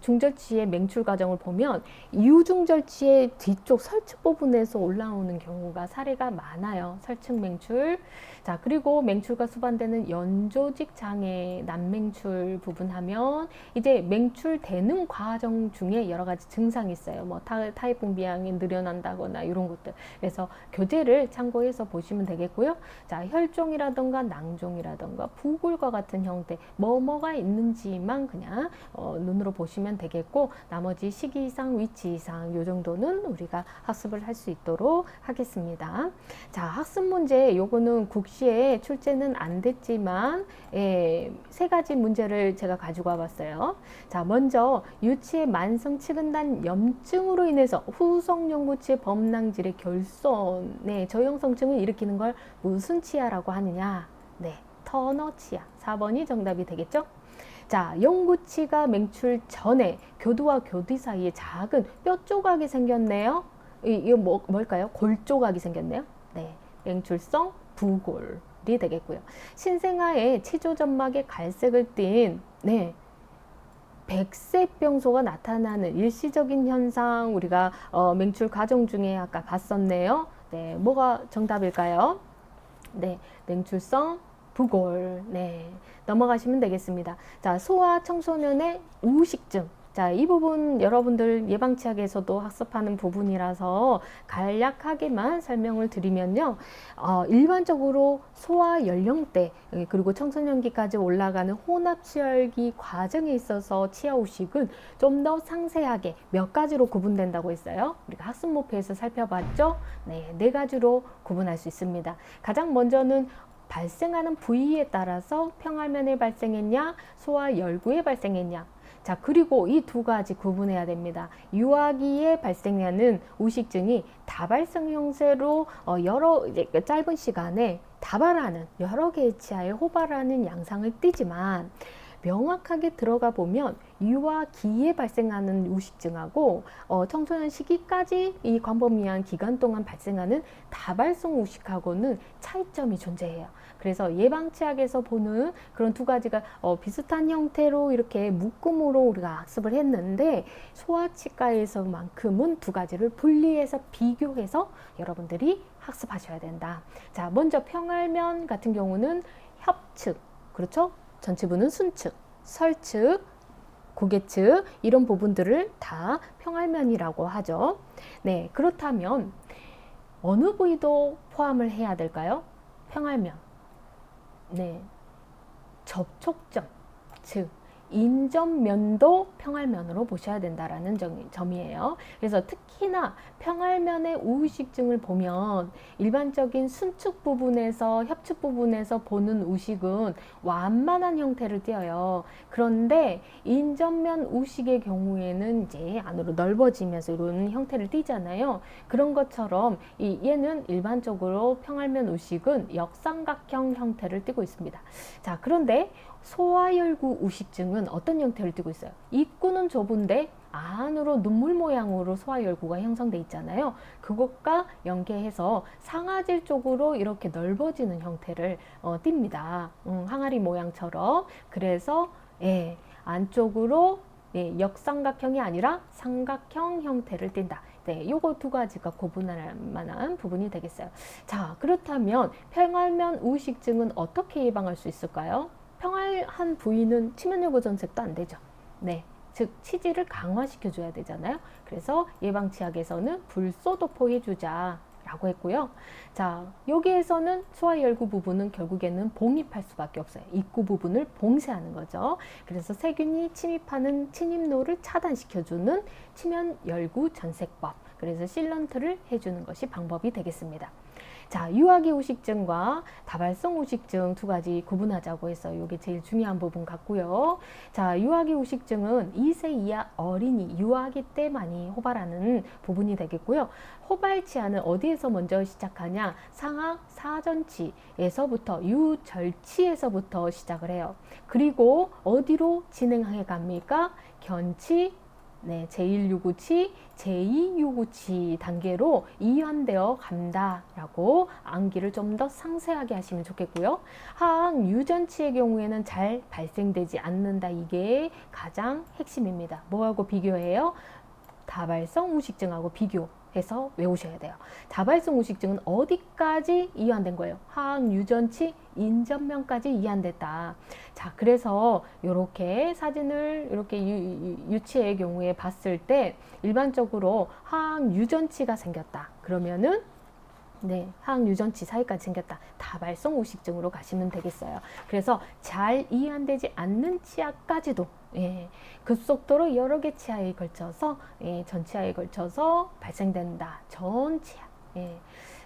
중절치의 맹출 과정을 보면 이유중절치의 뒤쪽 설측 부분에서 올라오는 경우가 사례가 많아요. 설측 맹출. 자, 그리고 맹출과 수반되는 연조직 장애 난맹출 부분 하면 이제 맹출되는 과정 중에 여러 가지 증상이 있어요. 뭐 타입 분비량이 늘어난다거나 이런 것들. 그래서 교재를 참고해서 보시면 되겠고요. 자, 혈종이라던가 낭종이라던가 부골과 같은 형태 뭐가 있는지만 그냥 눈으로 보시면 되겠고 나머지 시기 이상, 위치 이상 요 정도는 우리가 학습을 할 수 있도록 하겠습니다. 자, 학습 문제 요거는 국시에 출제는 안 됐지만 세 가지 문제를 제가 가지고 와봤어요. 자, 먼저 유치의 만성 치근단 염증으로 인해서 후성연구치의 범낭질의 결손, 저형성증을 일으키는 걸 무슨 치아라고 하느냐? 네, 터너 치아. 4번이 정답이 되겠죠? 자, 영구치가 맹출 전에 교두와 교뒤 사이에 작은 뼈 조각이 생겼네요. 이거 뭘까요? 골 조각이 생겼네요. 네, 맹출성 부골이 되겠고요. 신생아의 치조점막에 갈색을 띤 백색병소가 나타나는 일시적인 현상 우리가 맹출 과정 중에 아까 봤었네요. 네, 뭐가 정답일까요? 네, 맹출성 부골. 네, 넘어가시면 되겠습니다. 자, 소아 청소년의 우식증. 자, 이 부분 여러분들 예방치약에서도 학습하는 부분이라서 간략하게만 설명을 드리면요. 일반적으로 소아 연령대 그리고 청소년기까지 올라가는 혼합치열기 과정에 있어서 치아우식은 좀 더 상세하게 몇 가지로 구분된다고 했어요. 우리가 학습목표에서 살펴봤죠. 네 가지로 구분할 수 있습니다. 가장 먼저는 발생하는 부위에 따라서 평알면에 발생했냐, 소아 열구에 발생했냐. 자, 그리고 이 두 가지 구분해야 됩니다. 유아기에 발생하는 우식증이 다발성 형태로 짧은 시간에 다발하는 여러 개의 치아에 호발하는 양상을 띠지만 명확하게 들어가 보면 유아기에 발생하는 우식증하고 청소년 시기까지 이 광범위한 기간 동안 발생하는 다발성 우식하고는 차이점이 존재해요. 그래서 예방치약에서 보는 그런 두 가지가 비슷한 형태로 이렇게 묶음으로 우리가 학습을 했는데 소아치과에서만큼은 두 가지를 분리해서 비교해서 여러분들이 학습하셔야 된다. 자, 먼저 평알면 같은 경우는 협측, 그렇죠? 전치부는 순측, 설측, 고개측 이런 부분들을 다 평알면이라고 하죠. 네, 그렇다면 어느 부위도 포함을 해야 될까요? 평알면. 네, 접촉점, 즉 인접면도 평알면으로 보셔야 된다라는 점이에요. 그래서 특히나 평알면의 우식증을 보면 일반적인 순측 부분에서 협측 부분에서 보는 우식은 완만한 형태를 띄어요. 그런데 인접면 우식의 경우에는 이제 안으로 넓어지면서 이런 형태를 띠잖아요. 그런 것처럼 얘는 일반적으로 평알면 우식은 역삼각형 형태를 띠고 있습니다. 자, 그런데 소화열구 우식증은 어떤 형태를 띠고 있어요? 입구는 좁은데 안으로 눈물 모양으로 소화열구가 형성돼 있잖아요. 그것과 연계해서 상아질 쪽으로 이렇게 넓어지는 형태를 띱니다. 항아리 모양처럼. 그래서 예, 안쪽으로 예, 역삼각형이 아니라 삼각형 형태를 띈다. 네, 요거 두 가지가 구분할 만한 부분이 되겠어요. 자, 그렇다면 평활면 우식증은 어떻게 예방할 수 있을까요? 평활한 부위는 치면요구 전색도 안 되죠. 네. 즉 치질을 강화시켜줘야 되잖아요. 그래서 예방치약에서는 불소도포 해주자 라고 했고요. 자, 여기에서는 소화열구 부분은 결국에는 봉입할 수밖에 없어요. 입구 부분을 봉쇄하는 거죠. 그래서 세균이 침입하는 침입로를 차단시켜주는 치면열구 전색법, 그래서 실런트를 해주는 것이 방법이 되겠습니다. 자, 유아기 우식증과 다발성 우식증 두 가지 구분하자고 해서 이게 제일 중요한 부분 같고요. 자, 유아기 우식증은 2세 이하 어린이 유아기 때 많이 호발하는 부분이 되겠고요. 호발 치아는 어디에서 먼저 시작하냐? 상하 사전치에서부터 유절치에서부터 시작을 해요. 그리고 어디로 진행해 갑니까? 견치, 네, 제1유구치, 제2유구치 단계로 이완되어 간다라고 암기를 좀 더 상세하게 하시면 좋겠고요. 하악 유전치의 경우에는 잘 발생되지 않는다. 이게 가장 핵심입니다. 뭐하고 비교해요? 다발성 우식증하고 비교해서 외우셔야 돼요. 다발성 우식증은 어디까지 이완된 거예요? 하악 유전치 인전면까지 이완됐다. 자, 그래서 이렇게 사진을 이렇게 유치의 경우에 봤을 때 일반적으로 하악 유전치가 생겼다. 그러면은 네, 하악 유전치 사이까지 생겼다. 다발성 우식증으로 가시면 되겠어요. 그래서 잘 이완되지 않는 치아까지도 예, 급속도로 여러 개 치아에 걸쳐서 예, 전 치아에 걸쳐서 발생된다. 전 치아. 예.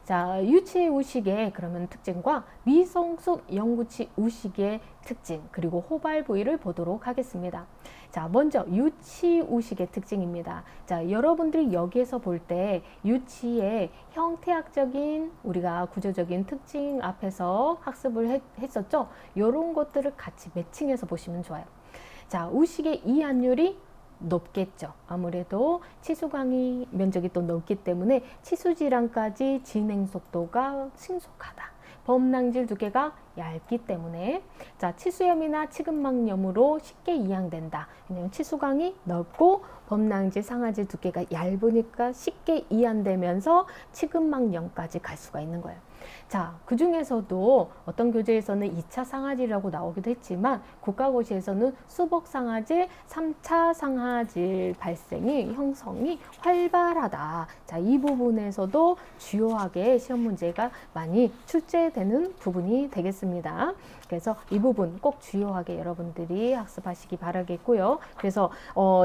자, 유치 우식의 그러면 특징과 미성숙 영구치 우식의 특징, 그리고 호발 부위를 보도록 하겠습니다. 자, 먼저 유치 우식의 특징입니다. 자, 여러분들이 여기에서 볼 때 유치의 형태학적인 우리가 구조적인 특징 앞에서 학습을 했었죠. 이런 것들을 같이 매칭해서 보시면 좋아요. 자, 우식의 이완율이 높겠죠. 아무래도 치수광이 면적이 또 넓기 때문에 치수질환까지 진행 속도가 신속하다. 범낭질 두께가 얇기 때문에 자, 치수염이나 치근막염으로 쉽게 이양된다. 왜냐하면 치수광이 넓고 범낭질 상아질 두께가 얇으니까 쉽게 이완되면서 치근막염까지 갈 수가 있는 거예요. 자, 그 중에서도 어떤 교재에서는 2차 상아질이라고 나오기도 했지만 국가고시에서는 수복 상아질, 3차 상아질 발생이 형성이 활발하다. 자, 이 부분에서도 주요하게 시험 문제가 많이 출제되는 부분이 되겠습니다. 그래서 이 부분 꼭 주요하게 여러분들이 학습하시기 바라겠고요. 그래서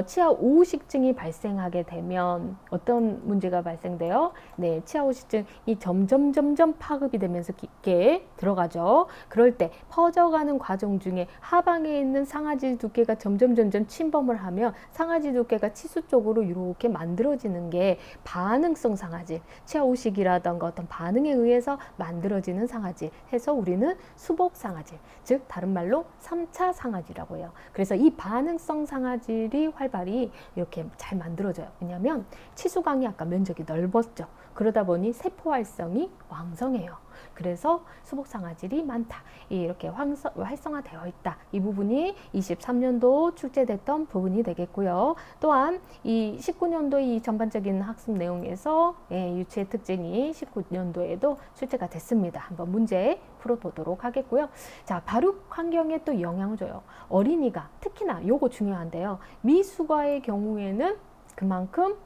치아 우식증이 발생하게 되면 어떤 문제가 발생돼요? 네, 치아 우식증이 점점 파급이 되면서 깊게 들어가죠. 그럴 때 퍼져가는 과정 중에 하방에 있는 상아질 두께가 점점 침범을 하면 상아질 두께가 치수 쪽으로 이렇게 만들어지는 게 반응성 상아질, 치아 우식이라던가 어떤 반응에 의해서 만들어지는 상아질 해서 우리는 수복 상아질, 즉 다른 말로 3차 상아질이라고 해요. 그래서 이 반응성 상아질이 활발히 이렇게 잘 만들어져요. 왜냐하면 치수광이 아까 면적이 넓었죠. 그러다 보니 세포 활성이 왕성해요. 그래서 수복 상아질이 많다. 이렇게 활성화되어 있다. 이 부분이 23년도 출제됐던 부분이 되겠고요. 또한 이 19년도 이 전반적인 학습 내용에서 유치의 특징이 19년도에도 출제가 됐습니다. 한번 문제 풀어보도록 하겠고요. 자, 발육 환경에 또 영향을 줘요. 어린이가 특히나 요거 중요한데요. 미숙아의 경우에는 그만큼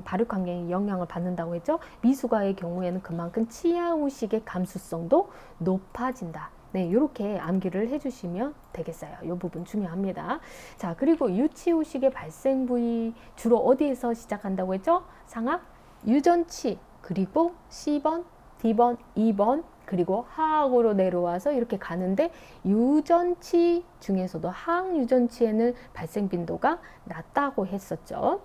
발육 환경에 영향을 받는다고 했죠. 미숙아의 경우에는 그만큼 치아 우식의 감수성도 높아진다. 네, 이렇게 암기를 해주시면 되겠어요. 이 부분 중요합니다. 자, 그리고 유치 우식의 발생 부위 주로 어디에서 시작한다고 했죠? 상악 유전치, 그리고 C번, D번, 2번, 그리고 하악으로 내려와서 이렇게 가는데 유전치 중에서도 하악 유전치에는 발생 빈도가 낮다고 했었죠.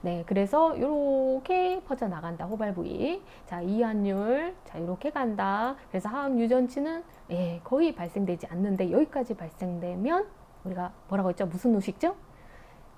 네, 그래서 이렇게 퍼져나간다. 호발 부위. 자, 이완율. 자, 이렇게 간다. 그래서 하악 유전치는 예, 거의 발생되지 않는데 여기까지 발생되면 우리가 뭐라고 했죠? 무슨 우식증?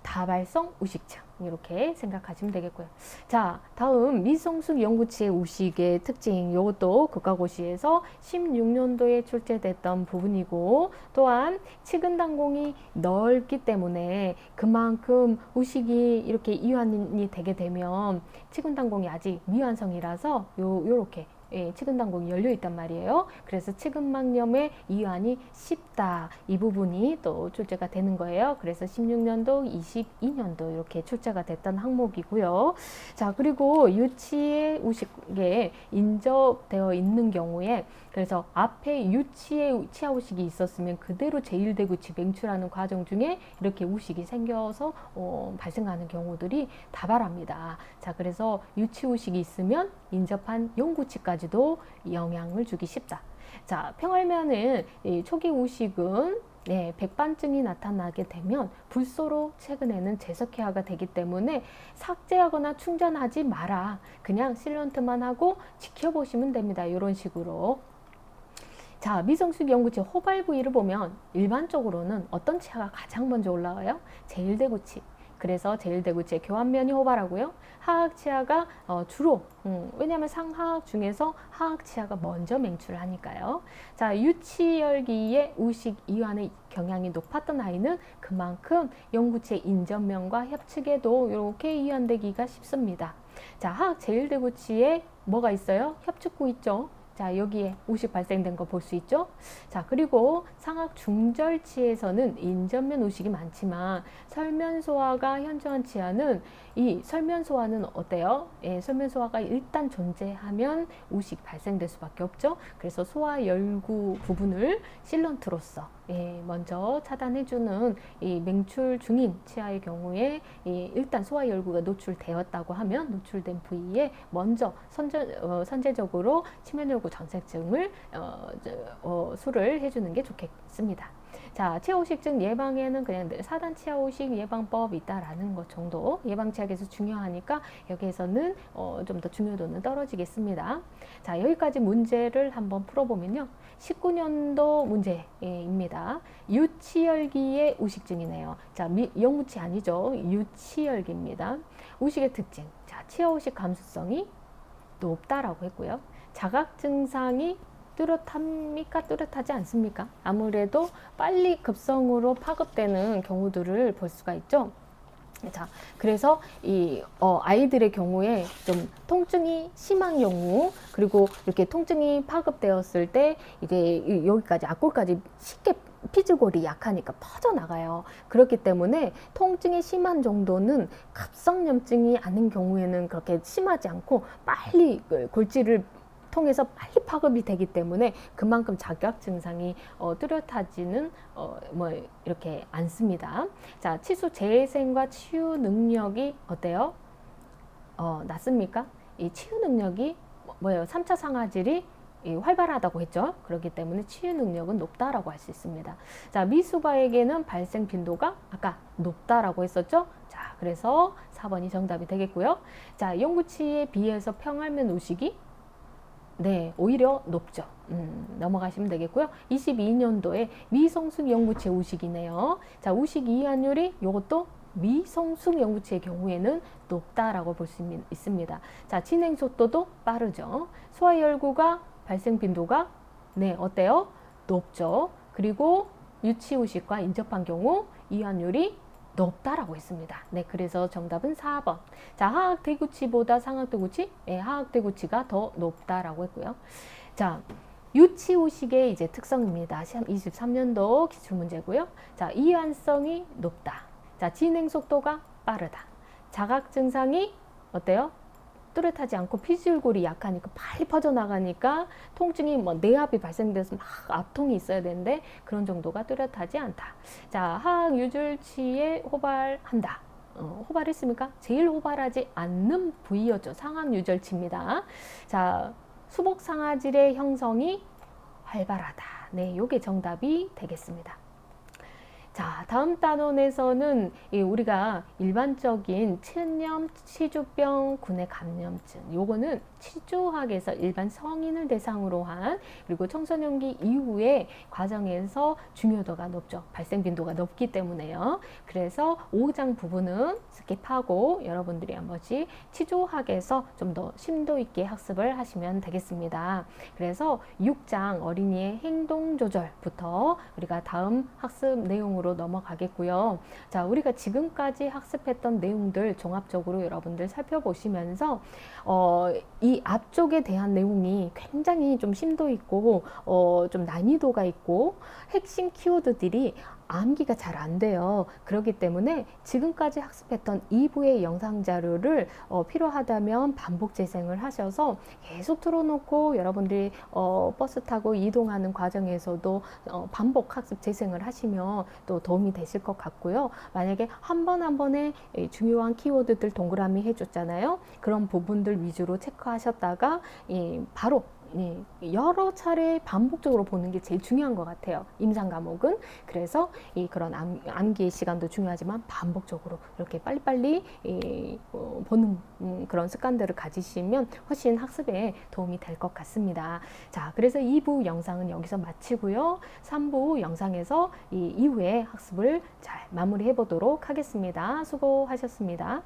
다발성 우식증 이렇게 생각하시면 되겠고요. 자, 다음 미성숙 영구치의 우식의 특징 이것도 국가고시에서 16년도에 출제됐던 부분이고 또한 측은단공이 넓기 때문에 그만큼 우식이 이렇게 이완이 되게 되면 측은단공이 아직 미완성이라서 요렇게 예, 측은단공이 열려 있단 말이에요. 그래서 측은막염의 이완이 쉽다. 이 부분이 또 출제가 되는 거예요. 그래서 16년도, 22년도 이렇게 출제가 됐던 항목이고요. 자, 그리고 유치의 우식에 인접되어 있는 경우에 그래서 앞에 유치의 치아 우식이 있었으면 그대로 제1대구치 맹출하는 과정 중에 이렇게 우식이 생겨서 발생하는 경우들이 다발합니다. 자, 그래서 유치 우식이 있으면 인접한 영구치까지도 영향을 주기 쉽다. 자, 평알면은 초기 우식은 네, 백반증이 나타나게 되면 불소로 최근에는 재석회화가 되기 때문에 삭제하거나 충전하지 마라. 그냥 실런트만 하고 지켜보시면 됩니다. 이런 식으로. 자, 미성숙 영구치 호발 부위를 보면 일반적으로는 어떤 치아가 가장 먼저 올라와요? 제1대구치. 그래서 제1대구치의 교환면이 호발하고요. 하악 치아가 주로 왜냐하면 상하악 중에서 하악 치아가 먼저 맹출을 하니까요. 자, 유치열기의 우식 이완의 경향이 높았던 아이는 그만큼 영구치의 인접면과 협측에도 이렇게 이완되기가 쉽습니다. 자, 하악 제1대구치에 뭐가 있어요? 협측구 있죠. 자, 여기에 우식 발생된 거 볼 수 있죠. 자, 그리고 상악 중절치에서는 인접면 우식이 많지만 설면소화가 현저한 치아는 이 설면소화는 어때요? 예, 설면소화가 일단 존재하면 우식 발생될 수밖에 없죠. 그래서 소화 열구 부분을 실런트로서 예, 먼저 차단해주는 이 맹출 중인 치아의 경우에 일단 소화 열구가 노출되었다고 하면 노출된 부위에 먼저 선제적으로 치매열구 전색증을 수를 해주는 게 좋겠습니다. 자, 치아오식증 예방에는 그냥 사단 치아오식 예방법이 있다라는 것 정도 예방치약에서 중요하니까 여기에서는 좀 더 중요도는 떨어지겠습니다. 자, 여기까지 문제를 한번 풀어보면요. 19년도 문제입니다. 유치열기의 우식증이네요. 자, 영구치 아니죠. 유치열기입니다. 우식의 특징. 자, 치아오식 감수성이 높다라고 했고요. 자각 증상이 뚜렷합니까? 뚜렷하지 않습니까? 아무래도 빨리 급성으로 파급되는 경우들을 볼 수가 있죠. 자, 그래서 이 아이들의 경우에 좀 통증이 심한 경우 그리고 이렇게 통증이 파급되었을 때 이게 여기까지 앞골까지 쉽게 피지골이 약하니까 퍼져나가요. 그렇기 때문에 통증이 심한 정도는 갑성염증이 아닌 경우에는 그렇게 심하지 않고 빨리 골질을 통해서 빨리 파급이 되기 때문에 그만큼 자각 증상이 뚜렷하지는 이렇게 않습니다. 자, 치수 재생과 치유 능력이 어때요? 낮습니까? 이 치유 능력이 뭐예요? 3차 상아질이 활발하다고 했죠. 그렇기 때문에 치유 능력은 높다라고 할 수 있습니다. 자, 미수바에게는 발생 빈도가 아까 높다라고 했었죠. 자, 그래서 4번이 정답이 되겠고요. 자, 영구치에 비해서 평알면 우식이 네, 오히려 높죠. 넘어가시면 되겠고요. 22년도에 미성숙 영구치 우식이네요. 자, 우식 이완율이 이것도 미성숙 영구치의 경우에는 높다라고 볼 수 있습니다. 자, 진행 속도도 빠르죠. 소화열구가 발생 빈도가 네, 어때요? 높죠. 그리고 유치 우식과 인접한 경우 이완율이 높다라고 했습니다. 네, 그래서 정답은 4번. 자, 하악 대구치보다 상악 대구치? 네, 하악 대구치가 더 높다라고 했고요. 자, 유치 우식의 이제 특성입니다. 23년도 기출 문제고요. 자, 이완성이 높다. 자, 진행 속도가 빠르다. 자각 증상이 어때요? 뚜렷하지 않고 피지골이 약하니까 빨리 퍼져나가니까 통증이 내압이 발생돼서 막 압통이 있어야 되는데 그런 정도가 뚜렷하지 않다. 자, 하악 유절치에 호발한다. 호발했습니까? 제일 호발하지 않는 부위였죠. 상악 유절치입니다. 자, 수복 상아질의 형성이 활발하다. 네, 요게 정답이 되겠습니다. 자, 다음 단원에서는 우리가 일반적인 천염, 치주병, 구내 감염증, 요거는 치주학에서 일반 성인을 대상으로 한, 그리고 청소년기 이후의 과정에서 중요도가 높죠. 발생 빈도가 높기 때문에요. 그래서 5장 부분은 스킵하고 여러분들이 한 번씩 치주학에서 좀 더 심도 있게 학습을 하시면 되겠습니다. 그래서 6장 어린이의 행동 조절부터 우리가 다음 학습 내용으로 넘어가겠고요. 자, 우리가 지금까지 학습했던 내용들 종합적으로 여러분들 살펴보시면서 이 앞쪽에 대한 내용이 굉장히 좀 심도 있고 좀 난이도가 있고 핵심 키워드들이 암기가 잘 안 돼요. 그렇기 때문에 지금까지 학습했던 2부의 영상 자료를 필요하다면 반복 재생을 하셔서 계속 틀어놓고 여러분들이 버스 타고 이동하는 과정에서도 반복 학습 재생을 하시면 또 도움이 되실 것 같고요. 만약에 한 번 한 번에 중요한 키워드들 동그라미 해줬잖아요. 그런 부분들 위주로 체크하셨다가 바로 여러 차례 반복적으로 보는 게 제일 중요한 것 같아요. 임상 과목은. 그래서 그런 암기 시간도 중요하지만 반복적으로 이렇게 빨리빨리 보는 그런 습관들을 가지시면 훨씬 학습에 도움이 될 것 같습니다. 자, 그래서 2부 영상은 여기서 마치고요. 3부 영상에서 이후에 학습을 잘 마무리해 보도록 하겠습니다. 수고하셨습니다.